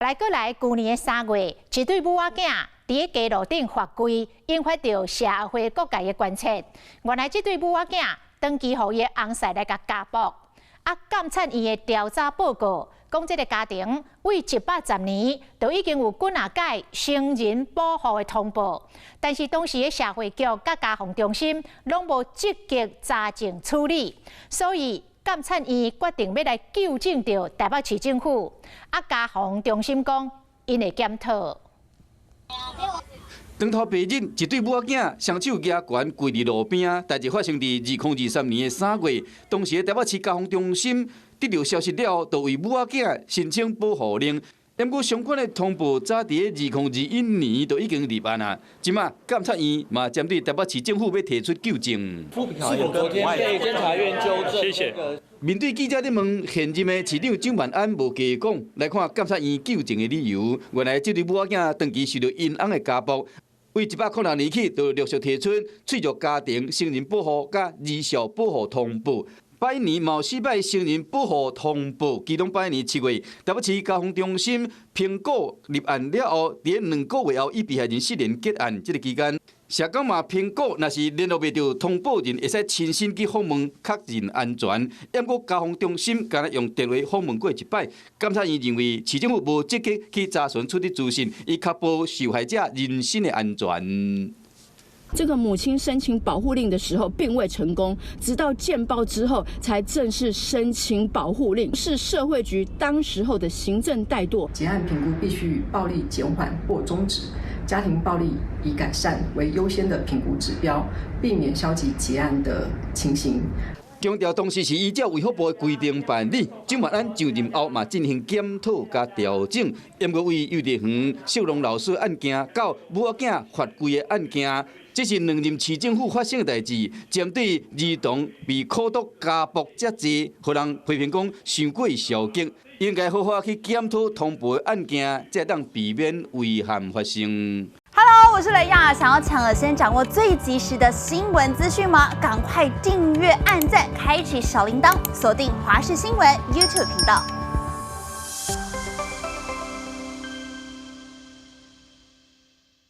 来，去年的3月，一对母仔囝伫街路顶罚跪，引发到社会各界的关切。原来这对母仔囝登记互伊的翁婿来甲家暴，监察院的调查报告讲，这个家庭为110年就已经有几啊届成人保护的通报，但是当时的社会局甲家防中心拢无积极查证处理，所以监察院决定要来纠正到台北市政府。家防中心讲，因会检讨。当头白日，一对母仔囝双手举悬跪伫路边，代志发生伫2023年的3月。当时台北市家防中心得到消息了，就为母仔囝申请保护令。但过相关的通报早伫2021年就已经立案啊。即马监察院嘛针对台北市政府要提出纠正。昨天被监察院纠正。谢谢。面对记者在问现任的市长蒋万安无加讲，来看监察院纠正的理由。原来这对母仔囝长期受到因翁的家暴。为106年起，就陆续提出脆弱家庭成人保护甲儿少保护通报。8年毛4摆成人保护通报，其中8年7月，台北市家防中心评估立案了后，伫2个月后，以被害人失联结案这个期间，社工嘛评估，若是联络袂到通报人，会使亲身去访问，确认安全。不过家防中心敢若用电话访问过1摆，监察院认为市政府无积极去查询出的资讯，以确保受害者人身的安全。这个母亲申请保护令的时候并未成功，直到见报之后才正式申请保护令，是社会局当时候的行政怠惰。结案评估必须以暴力减缓或终止，家庭暴力以改善为优先的评估指标，避免消极结案的情形。强调当时是依照卫福部的规定办理，蒋万安就任后嘛进行检讨加调整。不过为幼稚园少龙老师案件到母仔囝罚跪的案件，这是2任市政府发生的代志。针对儿童被苦毒家暴遮济，互人批评讲伤过消极，应该好好去检讨通报的案件，才当避免遗憾发生。Hello， 我是雷亚，想要抢先掌握最及时的新闻资讯吗？赶快订阅、按赞、开启小铃铛，锁定华视新闻 YouTube 频道。